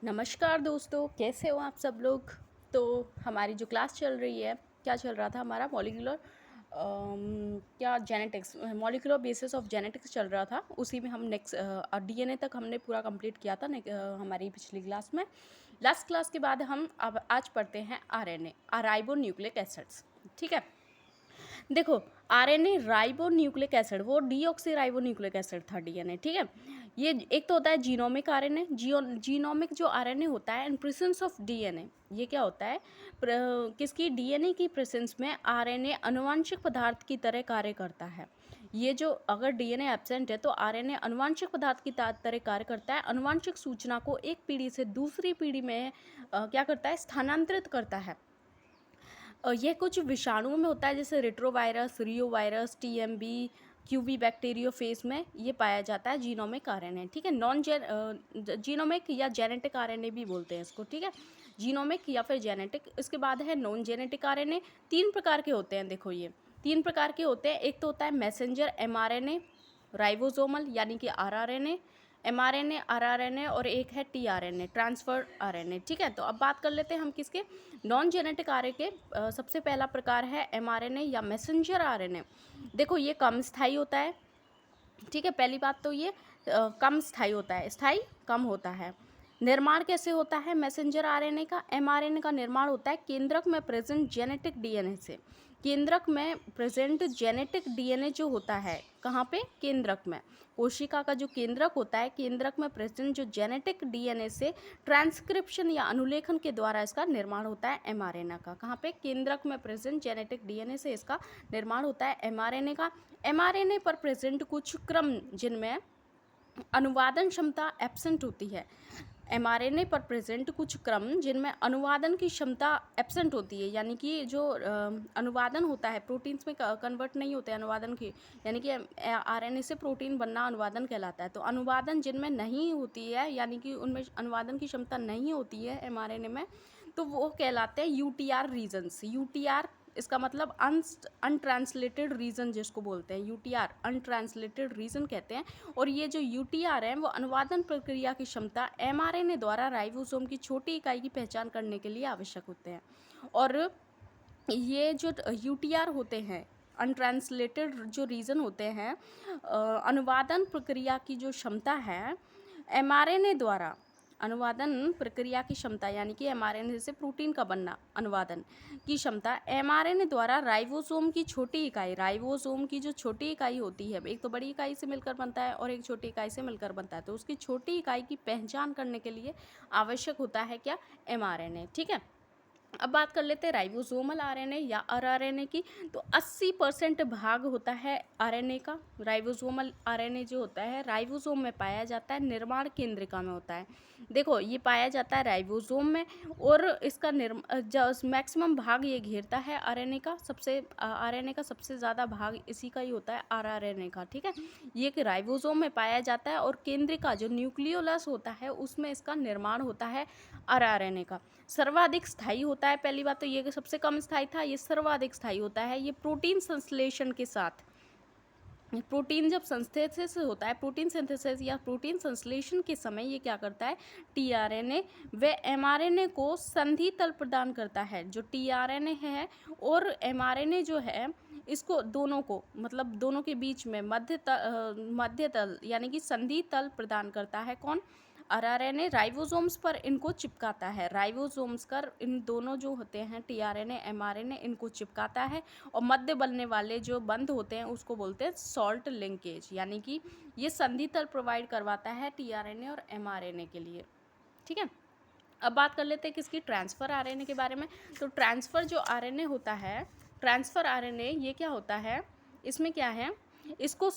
नमस्कार दोस्तों, कैसे हो आप सब लोग। तो हमारी जो क्लास चल रही है, क्या चल रहा था हमारा मॉलिक्यूलर क्या genetics, molecular basis of genetics चल रहा था। उसी में हम नेक्स्ट डीएनए तक हमने पूरा कंप्लीट किया था हमारी पिछली क्लास में। लास्ट क्लास के बाद हम अब आज पढ़ते हैं आरएनए, राइबो न्यूक्लिक एसिड्स। ठीक है, देखो आरएनए राइबो न्यूक्लिक एसिड, वो डीऑक्सी राइबो न्यूक्लिक एसिड था डीएनए। ठीक है, ये एक तो होता है जीनोमिक आरएनए। जीनोमिक जो आरएनए होता है इन प्रेजेंस ऑफ डीएनए, ये क्या होता है, किसकी, डीएनए की प्रेजेंस में आरएनए अनुवांशिक पदार्थ की तरह कार्य करता है। ये जो अगर डीएनए एब्सेंट है तो आरएनए अनुवांशिक पदार्थ की तरह कार्य करता है। अनुवांशिक सूचना को एक पीढ़ी से दूसरी पीढ़ी में क्या करता है, स्थानांतरित करता है। यह कुछ विषाणुओं में होता है, जैसे रेट्रोवायरस, रियोवायरस, टीएमबी, क्यूबी बैक्टीरियोफेज में ये पाया जाता है जीनोमिक आरएनए। ठीक है, जीनोमिक या जेनेटिक आरएनए भी बोलते हैं इसको। ठीक है, जीनोमिक या फिर जेनेटिक। इसके बाद है नॉन जेनेटिक आरएनए। तीन प्रकार के होते हैं, देखो ये तीन प्रकार के होते हैं। एक तो होता है मैसेंजर एमआरएनए, राइबोसोमल यानी कि आरआरएनए, एमआरएनए, आरआरएनए, और एक है टीआरएनए, ट्रांसफर आरएनए। ठीक है, तो अब बात कर लेते हैं हम किसके, नॉन जेनेटिक आरएनए के। सबसे पहला प्रकार है एमआरएनए या मैसेंजर आरएनए। देखो ये कम स्थायी होता है। ठीक है, पहली बात तो ये कम स्थायी होता है, स्थायी कम होता है। निर्माण कैसे होता है मैसेंजर आरएनए का, एमआरएनए का निर्माण होता है केंद्रक में प्रेजेंट जेनेटिक डीएनए से। केंद्रक में प्रेजेंट जेनेटिक डीएनए जो होता है, कहाँ पे, केंद्रक में। कोशिका का जो केंद्रक होता है, केंद्रक में प्रेजेंट जो जेनेटिक डीएनए से ट्रांसक्रिप्शन या अनुलेखन के द्वारा इसका निर्माण होता है एमआरएनए का। कहाँ पे, केंद्रक में प्रेजेंट जेनेटिक डीएनए से इसका निर्माण होता है एमआरएनए का। एमआरएनए पर प्रेजेंट कुछ क्रम जिनमें अनुवादन क्षमता एब्सेंट होती है। एमआरएनए पर प्रेजेंट कुछ क्रम जिनमें अनुवादन की क्षमता एब्सेंट होती है, यानी कि जो अनुवादन होता है, प्रोटीन्स में कन्वर्ट नहीं होते अनुवादन की, यानी कि आरएनए से प्रोटीन बनना अनुवादन कहलाता है। तो अनुवादन जिनमें नहीं होती है, यानी कि उनमें अनुवादन की क्षमता नहीं होती है एमआरएनए में, तो वो कहलाते हैं यूटीआर रीजन्स। यूटीआर इसका मतलब अनट्रांसलेटेड रीजन जिसको बोलते हैं, यूटीआर अनट्रांसलेटेड रीजन कहते हैं। और ये जो यूटीआर है वो अनुवादन प्रक्रिया की क्षमता एमआरएनए द्वारा राइबोसोम की छोटी इकाई की पहचान करने के लिए आवश्यक होते हैं। और ये जो यूटीआर होते हैं, अनट्रांसलेटेड जो रीजन होते हैं, अनुवादन प्रक्रिया की जो क्षमता है एमआरएनए द्वारा, अनुवादन प्रक्रिया की क्षमता यानी कि एमआरएनए से प्रोटीन का बनना, अनुवादन की क्षमता एमआरएनए द्वारा राइबोसोम की छोटी इकाई, राइबोसोम की जो छोटी इकाई होती है, एक तो बड़ी इकाई से मिलकर बनता है और एक छोटी इकाई से मिलकर बनता है, तो उसकी छोटी इकाई की पहचान करने के लिए आवश्यक होता है क्या, एमआरएनए। ठीक है, अब बात कर लेते हैं राइबोसोमल आरएनए या आरआरएनए की। तो 80% भाग होता है आरएनए का। राइबोसोमल आरएनए जो होता है राइबोसोम में पाया जाता है, निर्माण केंद्रिका में होता है। देखो ये पाया जाता है राइबोसोम में, और इसका मैक्सिमम भाग ये घेरता है आरएनए का। आरएनए का सबसे ज़्यादा भाग इसी का ही होता है, आरआरएनए का। ठीक है, ये कि राइबोसोम में पाया जाता है, और केंद्रिका जो न्यूक्लियोलस होता है उसमें इसका निर्माण होता है आरआरएनए का। सर्वाधिक स्थायी होता है, पहली बात तो ये कि सबसे कम स्थायी था, ये सर्वाधिक स्थायी होता है। ये प्रोटीन संश्लेषण के साथ, प्रोटीन जब संश्लेषण होता है, प्रोटीन सिंथेसिस या प्रोटीन संश्लेषण के समय ये क्या करता है, टीआरएनए व एमआरएनए को संधि तल प्रदान करता है। जो टीआरएनए है और एमआरएनए जो है, इसको दोनों को, मतलब दोनों के बीच में मध्य तल यानी कि संधि तल प्रदान करता है कौन, आरआरएनए। राइबोसोम्स पर इनको चिपकाता है, राइबोसोम्स कर इन दोनों जो होते हैं टीआरएनए एमआरएनए, इनको चिपकाता है। और मध्य बनने वाले जो बंध होते हैं उसको बोलते हैं सॉल्ट लिंकेज, यानी कि ये संधि तल प्रोवाइड करवाता है टीआरएनए और एमआरएनए के लिए। ठीक है, अब बात कर लेते हैं किसकी, ट्रांसफ़र आरएनए के बारे में। तो ट्रांसफ़र जो आरएनए होता है, ट्रांसफ़र आरएनए ये क्या होता है, इसमें क्या है, इसको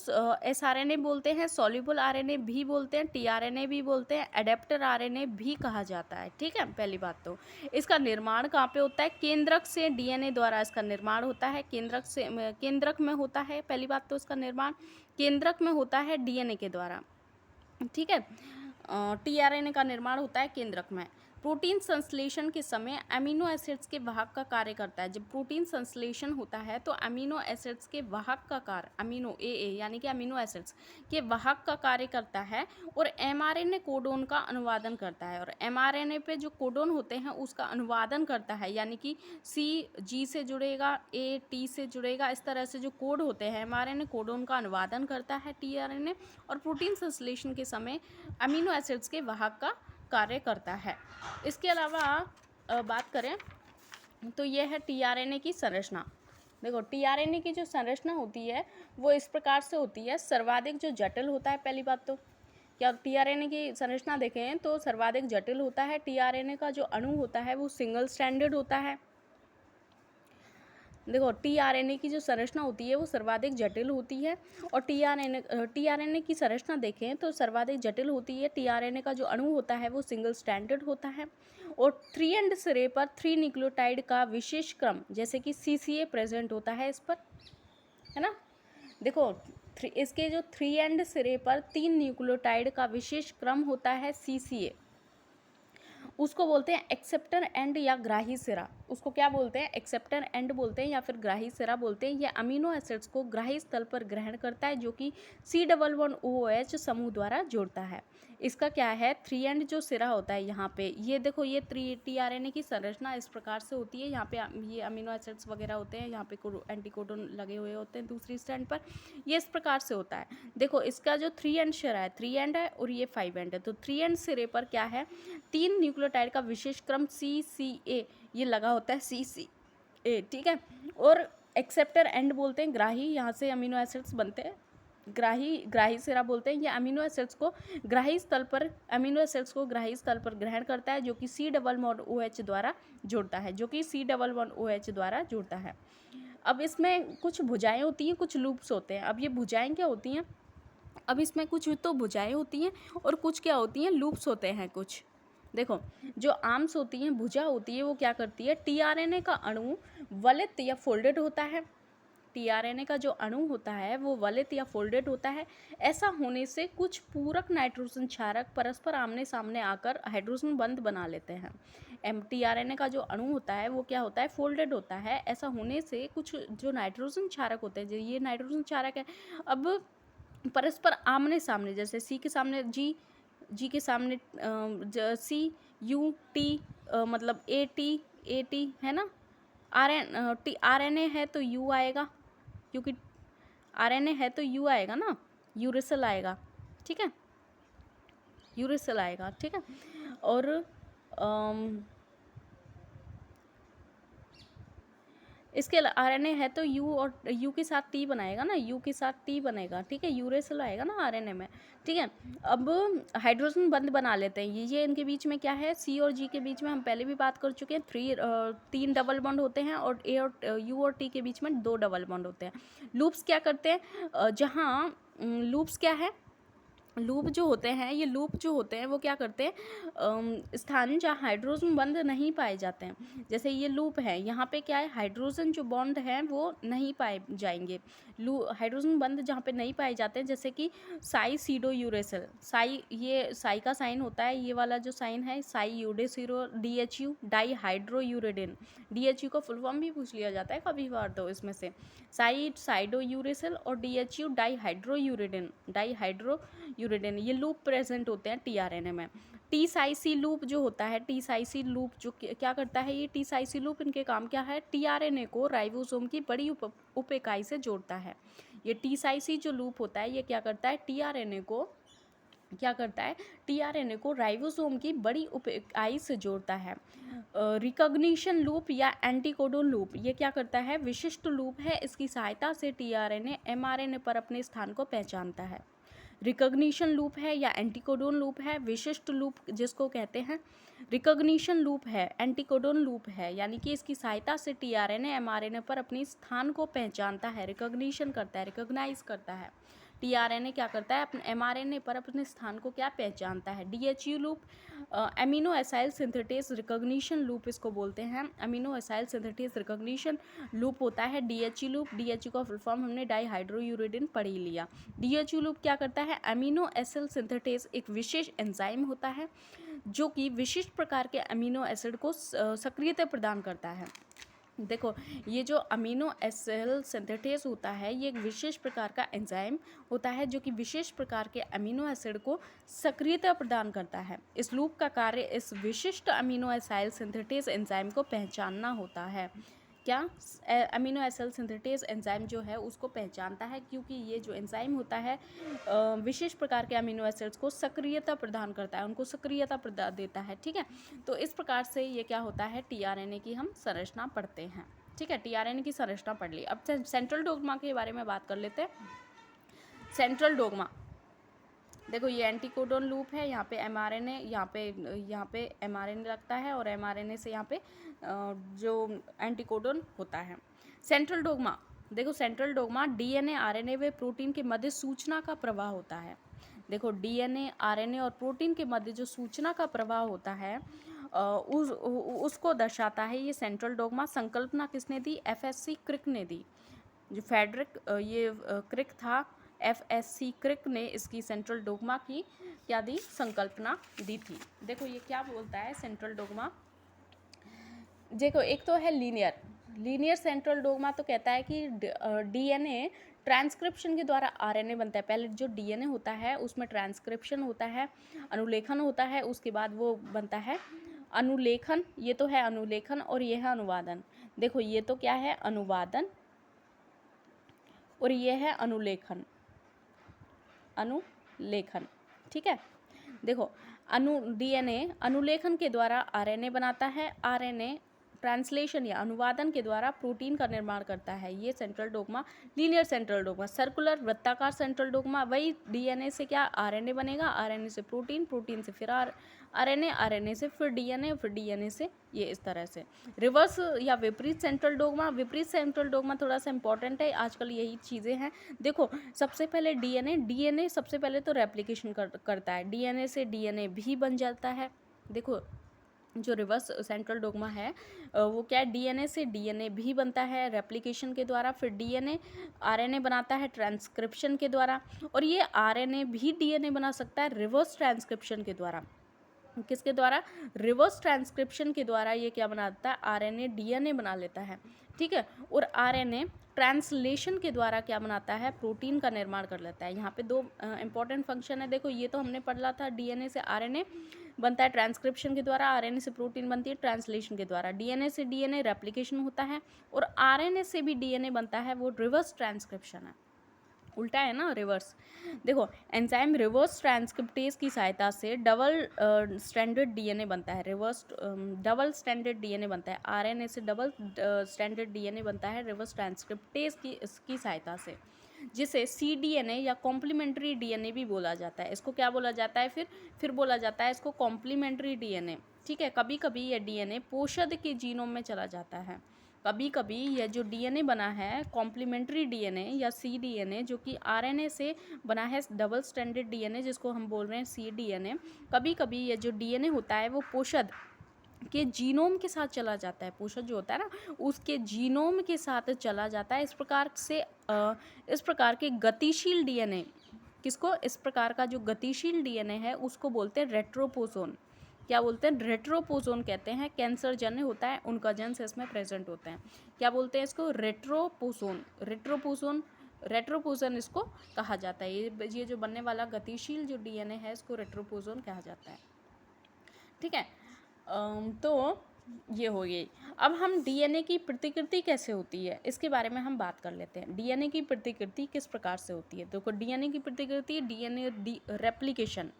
एसआरएनए बोलते हैं, सॉल्युबल आरएनए भी बोलते हैं, टीआरएनए भी बोलते हैं, एडेप्टर आरएनए भी कहा जाता है। ठीक है, पहली बात तो इसका निर्माण कहाँ पे होता है, केंद्रक से डीएनए द्वारा इसका निर्माण होता है। केंद्रक में होता है, पहली बात तो इसका निर्माण केंद्रक में होता है डीएनए के द्वारा। ठीक है, टीआरएनए का निर्माण होता है केंद्रक में। प्रोटीन संश्लेषण के समय अमीनो एसिड्स के वाहक का कार्य करता है। जब प्रोटीन संश्लेषण होता है तो अमीनो एसिड्स के वाहक का कार्य, अमीनो ए यानी कि अमीनो एसिड्स के वाहक का कार्य करता है और एमआरएनए कोडोन का अनुवादन करता है। और एमआरएनए पे जो कोडोन होते हैं उसका अनुवादन करता है, यानी कि सी जी से जुड़ेगा, ए टी से जुड़ेगा, इस तरह से जो कोड होते हैं एमआरएनए कोडोन का अनुवादन करता है टीआरएनए, और प्रोटीन संश्लेषण के समय अमीनो एसिड्स के वाहक का कार्य करता है। इसके अलावा बात करें तो यह है टीआरएनए की संरचना। देखो टीआरएनए की जो संरचना होती है वो इस प्रकार से होती है। सर्वाधिक जो जटिल होता है, पहली बात तो क्या टीआरएनए की संरचना देखें तो सर्वाधिक जटिल होता है। टीआरएनए का जो अणु होता है वो सिंगल स्ट्रैंडेड होता है। देखो टीआरएनए की जो संरचना होती है वो सर्वाधिक जटिल होती है, और टीआरएनए की संरचना देखें तो सर्वाधिक जटिल होती है। टीआरएनए का जो अणु होता है वो सिंगल स्ट्रैंडेड होता है, और 3 एंड सिरे पर 3 न्यूक्लियोटाइड का विशेष क्रम जैसे कि सीसीए प्रेजेंट होता है इस पर, है ना। देखो इसके जो 3 एंड सिरे पर 3 न्यूक्लियोटाइड का विशेष क्रम होता है सीसीए, उसको बोलते हैं एक्सेप्टर एंड या ग्राही सिरा। उसको क्या बोलते हैं? एक्सेप्टर एंड बोलते हैं या फिर ग्राही सिरा बोलते हैं। यह अमीनो एसिड्स को ग्राही स्थल पर ग्रहण करता है, जो कि C11OH समूह द्वारा जोड़ता है। इसका क्या है, 3 एंड जो सिरा होता है यहाँ पे, ये देखो ये टीआरएनए की संरचना इस प्रकार से होती है। यहाँ पे ये अमीनो एसिड्स वगैरह होते हैं, यहाँ पे एंटीकोडोन लगे हुए होते हैं दूसरी स्टैंड पर, ये इस प्रकार से होता है। देखो इसका जो 3 एंड सिरा है, 3 एंड है और ये 5 एंड है, तो 3 एंड सिरे पर क्या है, 3 न्यूक्लियोटाइड का विशेष क्रम CCA ये लगा होता है, CCA, ठीक है। और एक्सेप्टर एंड बोलते हैं ग्राही, यहाँ से अमीनो एसिड्स बनते हैं, ग्राही सिरा बोलते हैं। ये अमीनो एसिड्स को ग्राही स्थल पर ग्रहण करता है, जो कि C11OH द्वारा जोड़ता है, जोड़ता है। अब इसमें कुछ भुजाएं होती हैं, कुछ लूप्स होते हैं। अब ये भुजाएं क्या होती हैं, अब इसमें कुछ तो भुजाएं होती हैं और कुछ क्या होती हैं, लूप्स होते हैं कुछ। देखो जो आर्म्स होती हैं, भुजा होती है, वो क्या करती है, टीआरएनए का अणु वलित या फोल्डेड होता है। टीआरएनए का जो अणु होता है वो वलित या फोल्डेड होता है। ऐसा होने से कुछ पूरक नाइट्रोजन क्षारक परस्पर आमने सामने आकर हाइड्रोजन बंध बना लेते हैं। टीआरएनए का जो अणु होता है वो क्या होता है, फोल्डेड होता है। ऐसा होने से कुछ जो नाइट्रोजन क्षारक होते हैं, ये नाइट्रोजन क्षारक है, अब परस्पर आमने सामने, जैसे सी के सामने जी के सामने CUT, मतलब AT है ना, RNA है तो U आएगा, क्योंकि RNA है तो U आएगा ना, यूरेसिल आएगा, ठीक है, यूरेसिल आएगा, ठीक है। और इसके RNA है तो U, और U के साथ T बनाएगा ना, U के साथ T बनेगा, ठीक है, यूरेसिल आएगा ना RNA में, ठीक है। अब हाइड्रोजन बंध बना लेते हैं। ये इनके बीच में क्या है, C और G के बीच में हम पहले भी बात कर चुके हैं, 3 डबल बॉन्ड होते हैं, और U और T के बीच में 2 डबल बॉन्ड होते हैं। लूप्स क्या करते हैं, जहाँ लूप्स क्या है, लूप जो होते हैं वो क्या करते हैं, स्थान जहाँ हाइड्रोजन बंध नहीं पाए जाते हैं, जैसे ये लूप है, यहाँ पे क्या है, हाइड्रोजन जो बॉन्ड है वो नहीं पाए जाएंगे। हाइड्रोजन बंध जहाँ पे नहीं पाए जाते हैं, जैसे कि साइसीडो यूरेसिल, ये साई का साइन होता है, ये वाला जो साइन है साई यूडेसिरो, DHU dihydrouridine, DHU का फुल फॉर्म भी पूछ लिया जाता है कभी बार, तो इसमें से साइडो यूरेसिल और DHU डाई हाइड्रो यूरेडिन, ये लूप प्रेजेंट होते हैं टीआरएनए में। टी-साइसी लूप जो होता है, टी-साइसी लूप जो क्या करता है, ये टी-साइसी लूप, इनके काम क्या है, टीआरएनए को राइबोसोम की बड़ी उप इकाई से जोड़ता है। ये टी-साइसी जो लूप होता है ये क्या करता है, टीआरएनए को राइबोसोम की बड़ी उप इकाई से जोड़ता है। रिकॉग्निशन लूप या एंटीकोडोन लूप, ये क्या करता है, विशिष्ट लूप है, इसकी सहायता से टीआरएनए एमआरएनए पर अपने स्थान को पहचानता है। रिकॉग्निशन लूप है या एंटीकोडोन लूप है, विशिष्ट लूप जिसको कहते हैं। रिकॉग्निशन लूप है, एंटीकोडोन लूप है, यानी कि इसकी सहायता से टीआरएनए एमआरएनए पर अपने स्थान को पहचानता है, रिकॉग्निशन करता है, रिकॉग्नाइज करता है। टीआरएनए क्या करता है, अपने एमआरएनए पर अपने स्थान को क्या पहचानता है। DHU loop, amino acyl synthetase recognition loop इसको बोलते हैं, amino acyl synthetase recognition loop होता है। DHU लूप, DHU का फुल फॉर्म हमने डाई हाइड्रो यूरेडिन पढ़ ही लिया। DHU लूप क्या करता है, अमीनो एसिल सिंथेटेस एक विशेष एंजाइम होता है जो कि विशिष्ट प्रकार के अमीनो एसिड को सक्रियता प्रदान करता है। देखो, ये जो अमीनो एसिड सिंथेटेज होता है, ये एक विशेष प्रकार का एंजाइम होता है जो कि विशेष प्रकार के अमीनो एसिड को सक्रियता प्रदान करता है। इस लूप का कार्य इस विशिष्ट अमीनो एसिड सिंथेटेज एंजाइम को पहचानना होता है। क्या? अमीनो एसिड सिंथेटेज एंजाइम जो है उसको पहचानता है, क्योंकि ये जो एंजाइम होता है विशेष प्रकार के अमीनो एसिड्स को सक्रियता प्रदान करता है, उनको सक्रियता प्रदान देता है। ठीक है, तो इस प्रकार से ये क्या होता है, टीआरएनए की हम संरचना पढ़ते हैं। ठीक है, टीआरएनए की संरचना पढ़ ली। अब सेंट्रल डोग्मा के बारे में बात कर लेते हैं। सेंट्रल डोग्मा, देखो ये एंटीकोडोन लूप है, यहाँ पे एमआरएनए, यहाँ पे एमआरएनए लगता है और एमआरएनए से यहाँ पे जो एंटीकोडोन होता है। सेंट्रल डोग्मा, देखो सेंट्रल डोग्मा डीएनए, आरएनए व प्रोटीन के मध्य सूचना का प्रवाह होता है। देखो डीएनए, आरएनए और प्रोटीन के मध्य जो सूचना का प्रवाह होता है उसको दर्शाता है ये सेंट्रल डोग्मा। संकल्पना किसने दी? एफएससी क्रिक ने दी। जो फेडरिक ये क्रिक था, एफएससी क्रिक ने इसकी सेंट्रल डोग्मा की क्या दी? संकल्पना दी थी। देखो ये क्या बोलता है सेंट्रल डोग्मा। देखो एक तो है लीनियर सेंट्रल डोग्मा, तो कहता है कि डीएनए ट्रांसक्रिप्शन के द्वारा आरएनए बनता है। पहले जो डीएनए होता है उसमें ट्रांसक्रिप्शन होता है, अनुलेखन होता है, उसके बाद वो बनता है अनुलेखन। ये तो है अनुलेखन और ये है अनुवादन। देखो ये तो क्या है? अनुवादन, और ये है अनुलेखन। ठीक है, देखो डीएनए अनुलेखन के द्वारा आरएनए बनाता है, आरएनए ट्रांसलेशन या अनुवादन के द्वारा प्रोटीन का निर्माण करता है। ये central dogma, linear central dogma. Circular वृत्ताकार सेंट्रल डोग्मा, वही डीएनए से क्या? आरएनए बनेगा, आरएनए से प्रोटीन, प्रोटीन से फिर आरएनए, आरएनए से फिर डीएनए, फिर डीएनए से ये इस तरह से। रिवर्स या विपरीत सेंट्रल डोग्मा, विपरीत सेंट्रल डोग्मा थोड़ा सा इंपॉर्टेंट है, आजकल यही चीज़ें हैं। देखो सबसे पहले डीएनए सबसे पहले तो रेप्लिकेशन करता है, डीएनए से डीएनए भी बन जाता है। देखो जो रिवर्स सेंट्रल डोग्मा है वो क्या है? डीएनए से डीएनए भी बनता है रेप्लिकेशन के द्वारा, फिर डीएनए आरएनए बनाता है ट्रांसक्रिप्शन के द्वारा, और ये आरएनए भी डीएनए बना सकता है रिवर्स ट्रांसक्रिप्शन के द्वारा। किसके द्वारा? रिवर्स ट्रांसक्रिप्शन के द्वारा ये क्या बनाता है? आरएनए डीएनए बना लेता है। ठीक है, और आरएनए ट्रांसलेशन के द्वारा क्या बनाता है? प्रोटीन का निर्माण कर लेता है। यहाँ पे दो इंपॉर्टेंट फंक्शन है। देखो ये तो हमने पढ़ा था, डीएनए से आरएनए बनता है ट्रांसक्रिप्शन के द्वारा, आरएनए से प्रोटीन बनती है ट्रांसलेशन के द्वारा, डीएनए से डीएनए रेप्लिकेशन होता है, और आरएनए से भी डीएनए बनता है, वो रिवर्स ट्रांसक्रिप्शन है। उल्टा है ना, रिवर्स। देखो एंजाइम रिवर्स ट्रांसक्रिप्टेज की सहायता से डबल स्टैंडर्ड डीएनए बनता है। रिवर्स डबल स्टैंडर्ड डीएनए बनता है, आरएनए से डबल स्टैंडर्ड डीएनए बनता है रिवर्स ट्रांसक्रिप्टेज की इसकी सहायता से, जिसे cDNA या कॉम्प्लीमेंट्री डीएनए भी बोला जाता है। इसको क्या बोला जाता है? फिर बोला जाता है इसको कॉम्प्लीमेंट्री डीएनए। ठीक है, कभी कभी यह डीएनए पोषद के जीनोम में चला जाता है। कभी कभी यह जो डीएनए बना है कॉम्प्लीमेंट्री डीएनए या cDNA, जो कि आरएनए से बना है डबल स्टैंडर्ड डीएनए जिसको हम बोल रहे हैं cDNA, कभी कभी यह जो डीएनए होता है वो पोषद के जीनोम के साथ चला जाता है। पोषक जो होता है ना उसके जीनोम के साथ चला जाता है। इस प्रकार के गतिशील डीएनए किसको? इस प्रकार का जो गतिशील डीएनए है उसको बोलते हैं रेट्रोपोसोन। क्या बोलते हैं? रेट्रोपोसोन कहते हैं। कैंसर जन्य होता है उनका जेन्स इसमें प्रेजेंट होते हैं। क्या बोलते हैं इसको? रेट्रोपोसोन इसको कहा जाता है। ये जो बनने वाला गतिशील जो डीएनए है इसको रेट्रोपोसोन कहा जाता है। ठीक है, तो ये हो गई। अब हम डीएनए की प्रतिकृति कैसे होती है इसके बारे में हम बात कर लेते हैं। डीएनए की प्रतिकृति किस प्रकार से होती है? देखो डीएनए की प्रतिकृति, डीएनए रेप्लिकेशन,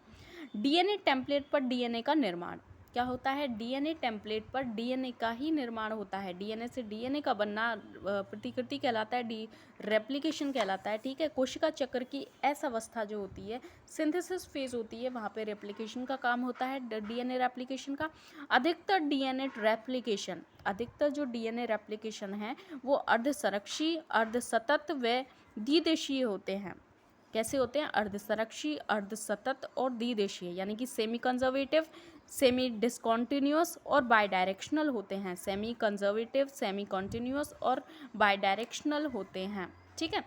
डीएनए टेम्पलेट पर डीएनए का निर्माण। क्या होता है? डीएनए टेम्पलेट पर डीएनए का ही निर्माण होता है। डीएनए से डीएनए का बनना प्रतिकृति कहलाता है, रेप्लिकेशन कहलाता है। ठीक है, कोशिका चक्र की ऐसा अवस्था जो होती है, सिंथेसिस फेज होती है, वहाँ पे रेप्लिकेशन का काम होता है, डीएनए रेप्लिकेशन का। अधिकतर जो डीएनए रेप्लिकेशन है वो अर्धसरक्षी, अर्धसतत व द्विदेशीय होते हैं। कैसे होते हैं? अर्धसरक्षी, अर्धसतत और द्विदेशीय, यानी कि सेमी कंजर्वेटिव, सेमी डिसकॉन्टिन्यूअस और बायडायरेक्शनल होते हैं। सेमी कंजर्वेटिव, सेमी कॉन्टिन्यूअस और बायडायरेक्शनल होते हैं। ठीक है,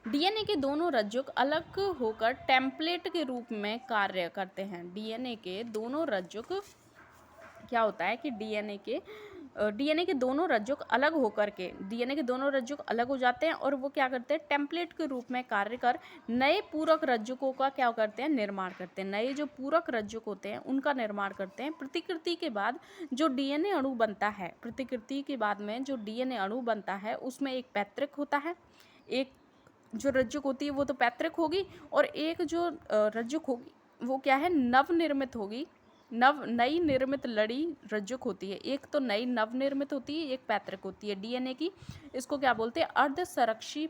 डीएनए के दोनों रज्जुक अलग होकर टेम्पलेट के रूप में कार्य करते हैं। डीएनए के दोनों रज्जुक क्या होता है कि डीएनए के दोनों रज्जुक अलग होकर के डीएनए के दोनों रज्जुक अलग हो जाते हैं और वो क्या करते हैं, टेम्पलेट के रूप में कार्य कर नए पूरक रज्जुकों का क्या करते हैं, निर्माण करते हैं। नए जो पूरक रज्जुक होते हैं उनका निर्माण करते हैं। प्रतिकृति के बाद जो डीएनए अणु बनता है, प्रतिकृति के बाद में जो डीएनए अणु बनता है उसमें एक पैतृक होता है, एक जो रज्जुक होती है वो तो पैतृक होगी, और एक जो रज्जुक होगी वो क्या है, नवनिर्मित होगी। नई निर्मित लड़ी रज्जुक होती है। एक तो नई नवनिर्मित होती है, एक पैतृक होती है डीएनए की। इसको क्या बोलते हैं, अर्धसरक्षी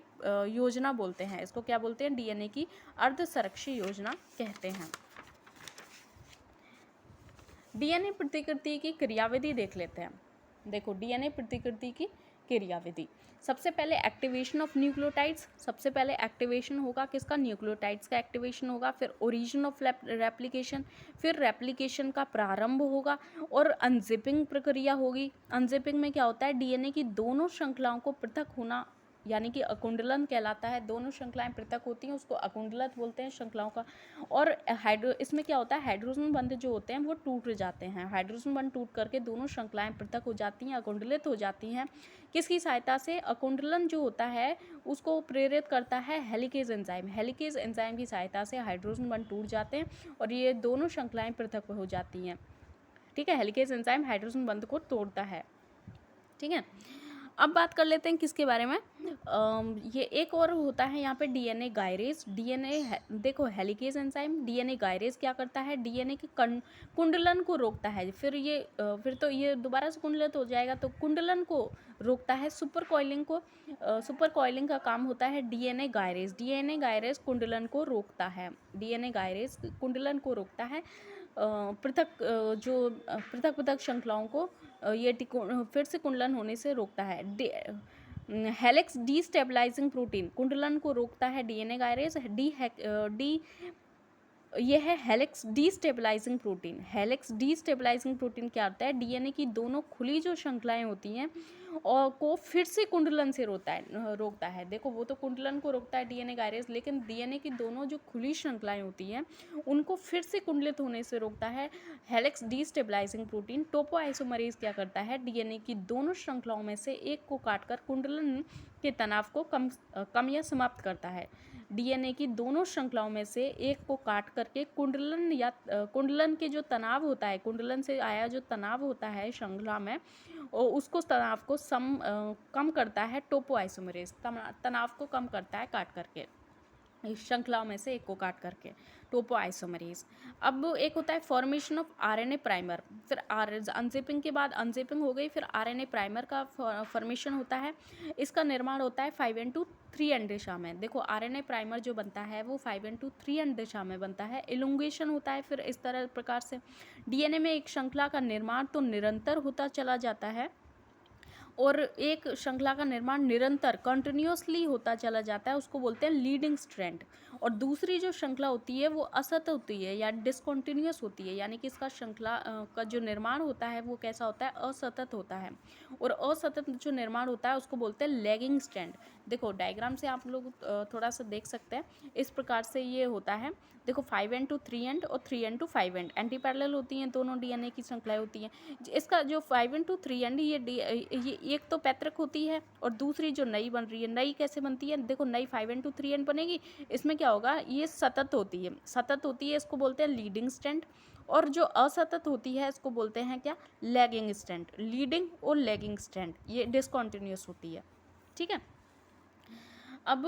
योजना बोलते हैं। इसको क्या बोलते हैं, डीएनए की अर्धसरक्षी योजना कहते हैं। डीएनए प्रतिकृति की क्रियाविधि देख लेते हैं। देखो डीएनए प्रतिकृति की क्रियाविधि, सबसे पहले एक्टिवेशन ऑफ न्यूक्लियोटाइड्स। सबसे पहले एक्टिवेशन होगा किसका, न्यूक्लियोटाइड्स का एक्टिवेशन होगा। फिर ओरिजिन ऑफ रेप्लिकेशन, फिर रेप्लिकेशन का प्रारंभ होगा और अनजिपिंग प्रक्रिया होगी। अनजिपिंग में क्या होता है, डीएनए की दोनों श्रृंखलाओं को पृथक होना यानी कि अकुंडलन कहलाता है। दोनों श्रृंखलाएं पृथक होती हैं, उसको अकुंडलत बोलते हैं श्रृंखलाओं का। और इसमें क्या होता है, हाइड्रोजन बंध जो होते हैं वो टूट जाते हैं। हाइड्रोजन बंध टूट करके दोनों श्रृंखलाएं पृथक हो जाती हैं, अकुंडलित हो जाती हैं। किसकी सहायता से, अकुंडलन जो होता है उसको प्रेरित करता है हेलिकेज एंजाइम। हेलिकेज एंजाइम की सहायता से हाइड्रोजन बंध टूट जाते हैं और ये दोनों श्रृंखलाएं पृथक हो जाती हैं। ठीक है, हेलिकेज एंजाइम हाइड्रोजन बंध को तोड़ता है। ठीक है, अब बात कर लेते हैं किसके बारे में। ये एक और होता है यहाँ पे डीएनए गायरेज। देखो हेलिकेज एंजाइम, डीएनए गायरेज क्या करता है, डीएनए के कुंडलन को रोकता है। फिर तो ये दोबारा से कुंडलित हो जाएगा, तो कुंडलन को रोकता है। सुपर कॉइलिंग का काम होता है डीएनए गायरेज। डीएनए गायरेज कुंडलन को रोकता है। डीएनए गायरेज कुंडलन को रोकता है, पृथक श्रृंखलाओं को ये फिर से कुंडलन होने से रोकता है। हेलिक्स डीस्टेबलाइजिंग प्रोटीन, कुंडलन को रोकता है डीएनए गायरेज। ये है helix destabilising protein. Helix destabilising protein क्या होता है, डीएनए की दोनों खुली जो श्रृंखलाएं होती हैं और को फिर से कुंडलन से रोकता है। देखो वो तो कुंडलन को रोकता है डीएनए गायरेज, लेकिन डीएनए की दोनों जो खुली श्रृंखलाएं होती हैं उनको फिर से कुंडलित होने से रोकता है हेलिक्स डीस्टेबलाइजिंग प्रोटीन। टोपोआइसोमरेज क्या करता है, डीएनए की दोनों श्रृंखलाओं में से एक को काटकर कुंडलन के तनाव को कम या समाप्त करता है। डीएनए की दोनों श्रृंखलाओं में से एक को काट करके कुंडलन के जो तनाव होता है, कुंडलन से आया जो तनाव होता है श्रृंखला में, और उसको तनाव को कम करता है टोपोआइसोमरेज। तनाव को कम करता है काट करके, श्रृंखलाओं में से एक को काट करके, टोपोआइसोमरेज। अब एक होता है फॉर्मेशन ऑफ आरएनए प्राइमर। फिर अनजिपिंग के बाद अनजिपिंग हो गई, फिर आरएनए प्राइमर का फॉर्मेशन होता है। इसका निर्माण होता है 5n3n दिशा में। देखो आरएनए प्राइमर जो बनता है वो 5n3n दिशा में बनता है। इलोंगेशन होता है फिर इस प्रकार से। डीएनए में एक श्रृंखला का निर्माण तो निरंतर होता चला जाता है, और एक श्रृंखला का निर्माण निरंतर कंटिन्यूअसली होता चला जाता है, उसको बोलते हैं लीडिंग स्ट्रैंड। और दूसरी जो श्रृंखला होती है वो असतत होती है या डिसकंटिन्यूअस होती है, यानी कि इसका श्रृंखला का जो निर्माण होता है वो कैसा होता है, असतत होता है। और असतत जो निर्माण होता है उसको बोलते हैं लैगिंग स्ट्रैंड। देखो डायग्राम से आप लोग थोड़ा सा देख सकते हैं, इस प्रकार से ये होता है। देखो 5n to 3n और 3n to 5n anti parallel होती हैं, दोनों डीएनए की श्रृंखलाएं होती हैं। इसका जो 5n to 3n ये एक तो पैतृक होती है और दूसरी जो नई बन रही है, नई कैसे बनती है, देखो नई 5n to 3n बनेगी। इसमें क्या होगा, ये सतत होती है, इसको बोलते हैं लीडिंग स्ट्रैंड। और जो असतत होती है इसको बोलते हैं क्या, लैगिंग स्ट्रैंड। लीडिंग और लैगिंग स्ट्रैंड ये डिसकंटिन्यूअस होती है। ठीक है, अब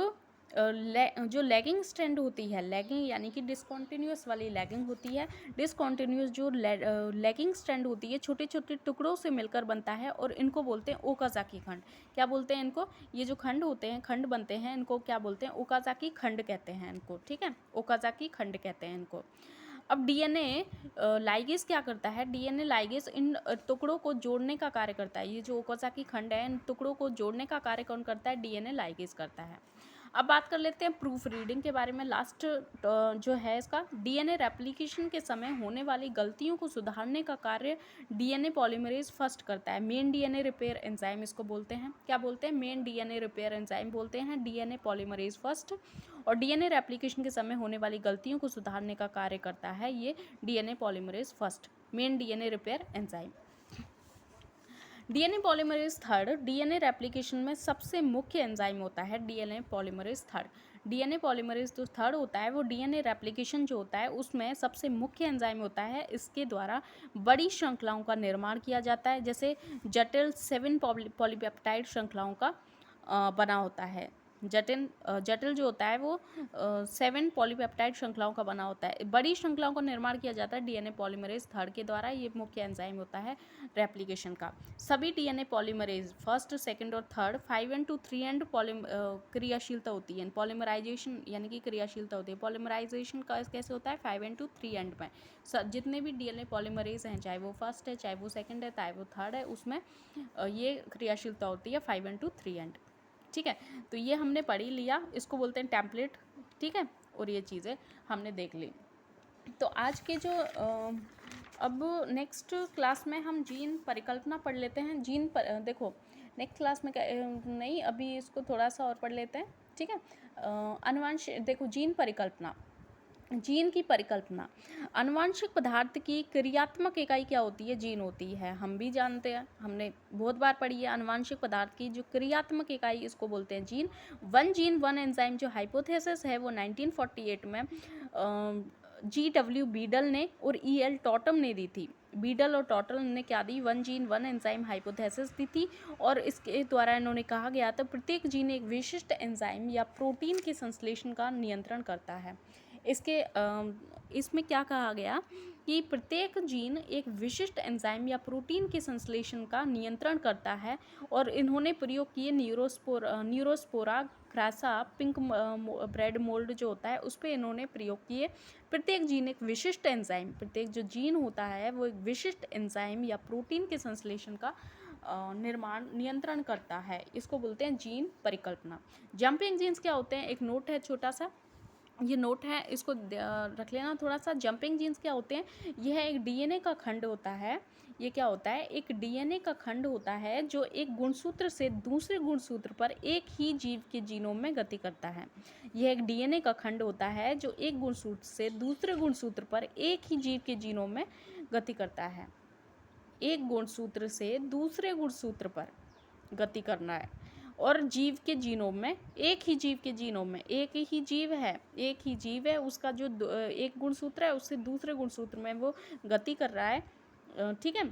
जो लैगिंग स्ट्रैंड होती है, लैगिंग यानी कि डिसकंटिन्यूअस वाली लैगिंग होती है। डिसकंटिन्यूअस जो लैगिंग स्ट्रैंड होती है छोटे छोटे टुकड़ों से मिलकर बनता है, और इनको बोलते हैं ओकाजाकी खंड। क्या बोलते हैं इनको, ये जो खंड होते हैं, खंड बनते हैं, इनको क्या बोलते हैं, ओकाजाकी खंड कहते हैं इनको। ठीक है, ओकाजाकी खंड कहते हैं इनको। अब डीएनए लाइगेज क्या करता है, डीएनए लाइगेज इन टुकड़ों को जोड़ने का कार्य करता है। ये जो ओकाजाकी खंड है इन टुकड़ों को जोड़ने का कार्य कौन करता है, डीएनए लाइगेज करता है। अब बात कर लेते हैं प्रूफ रीडिंग के बारे में। लास्ट जो है इसका, डीएनए रेप्लिकेशन के समय होने वाली गलतियों को सुधारने का कार्य डीएनए पॉलीमरेज फर्स्ट करता है। मेन डीएनए रिपेयर एंजाइम इसको बोलते हैं। क्या बोलते हैं? मेन डीएनए रिपेयर एंजाइम बोलते हैं डीएनए पॉलीमरेज फर्स्ट। और डीएनए रेप्लिकेशन के समय होने वाली गलतियों को सुधारने का कार्य करता है ये DNA polymerase first, main DNA repair enzyme. DNA polymerase third DNA replication में सबसे मुख्य एंजाइम होता है DNA polymerase third. DNA polymerase जो थर्ड होता है वो डीएनए रेप्लिकेशन जो होता है उसमें सबसे मुख्य एंजाइम होता है। इसके द्वारा बड़ी श्रृंखलाओं का निर्माण किया जाता है, जैसे जटिल 7 पॉलीपेप्टाइड श्रृंखलाओं का बना होता है। जटिल जो होता है वो 7 पॉलीपेप्टाइड श्रृंखलाओं का बना होता है। बड़ी श्रृंखलाओं का निर्माण किया जाता है डीएनए पॉलीमरेज थर्ड के द्वारा। ये मुख्य एंजाइम होता है रेप्लिकेशन का। सभी डीएनए पॉलीमरेज फर्स्ट, सेकंड और थर्ड 5 to 3 एंड क्रियाशीलता होती है। पॉलीमराइजेशन यानी कि क्रियाशीलता होती है। पॉलीमराइजेशन का कैसे होता है? 5 to 3 एंड में जितने भी डीएनए पॉलीमरेज हैं, चाहे वो फर्स्ट है, चाहे वो सेकंड है, चाहे वो थर्ड है, उसमें ये क्रियाशीलता होती है 5 to 3 एंड। ठीक है, तो ये हमने पढ़ ही लिया, इसको बोलते हैं टेम्पलेट। ठीक है, और ये चीज़ें हमने देख ली। तो आज के जो अब नेक्स्ट क्लास में हम जीन परिकल्पना पढ़ लेते हैं। देखो नेक्स्ट क्लास में नहीं, अभी इसको थोड़ा सा और पढ़ लेते हैं। ठीक है, अनुवांशिक, देखो जीन परिकल्पना, जीन की परिकल्पना। आनुवांशिक पदार्थ की क्रियात्मक इकाई क्या होती है? जीन होती है। हम भी जानते हैं, हमने बहुत बार पढ़ी है। आनुवांशिक पदार्थ की जो क्रियात्मक इकाई, इसको बोलते हैं gene. One gene one enzyme जो हाइपोथेसिस है वो 1948 में G.W. बीडल ने और E.L. टॉटम ने दी थी। बीडल और टॉटम ने क्या दी? One gene one enzyme hypothesis दी थी। और इसके द्वारा इन्होंने कहा गया था प्रत्येक जीन एक विशिष्ट एंजाइम या प्रोटीन के संश्लेषण का नियंत्रण करता है। इसमें क्या कहा गया कि प्रत्येक जीन एक विशिष्ट एंजाइम या प्रोटीन के संश्लेषण का नियंत्रण करता है। और इन्होंने प्रयोग किए न्यूरोस्पोरा ग्रासा, पिंक ब्रेड मोल्ड जो होता है उस पर इन्होंने प्रयोग किए। प्रत्येक जीन एक विशिष्ट एंजाइम, प्रत्येक जो जीन होता है वो एक विशिष्ट एंजाइम या प्रोटीन के संश्लेषण का नियंत्रण करता है। इसको बोलते हैं जीन परिकल्पना। जंपिंग जीन्स क्या होते हैं? एक नोट है छोटा सा, ये नोट है, इसको रख लेना थोड़ा सा। जंपिंग जीन्स क्या होते हैं? यह एक डीएनए का खंड होता है। ये क्या होता है? एक डीएनए का खंड होता है जो एक गुणसूत्र से दूसरे गुणसूत्र पर एक ही जीव के जीनोम में गति करता है। यह एक डीएनए का खंड होता है जो एक गुणसूत्र से दूसरे गुणसूत्र पर एक ही जीव के जीनोम में गति करता है। एक गुणसूत्र से दूसरे गुणसूत्र पर गति करना है। और जीव के जीनोम में, एक ही जीव के जीनोम में एक ही जीव है, उसका जो एक गुणसूत्र है उससे दूसरे गुणसूत्र में वो गति कर रहा है। ठीक है,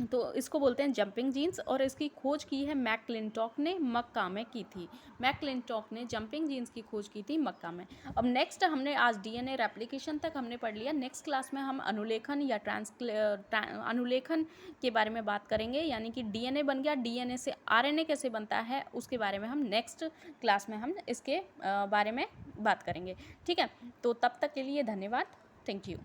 तो इसको बोलते हैं जंपिंग जीन्स। और इसकी खोज की है मैकक्लिंटॉक ने, मक्का में की थी। मैकक्लिंटॉक ने जंपिंग जीन्स की खोज की थी मक्का में। अब नेक्स्ट हमने आज डीएनए रेप्लिकेशन तक हमने पढ़ लिया। नेक्स्ट क्लास में हम अनुलेखन या अनुलेखन के बारे में बात करेंगे, यानी कि डीएनए बन गया, डीएनए से आरएनए कैसे बनता है उसके बारे में हम नेक्स्ट क्लास में हम इसके बारे में बात करेंगे। ठीक है, तो तब तक के लिए धन्यवाद। Thank you.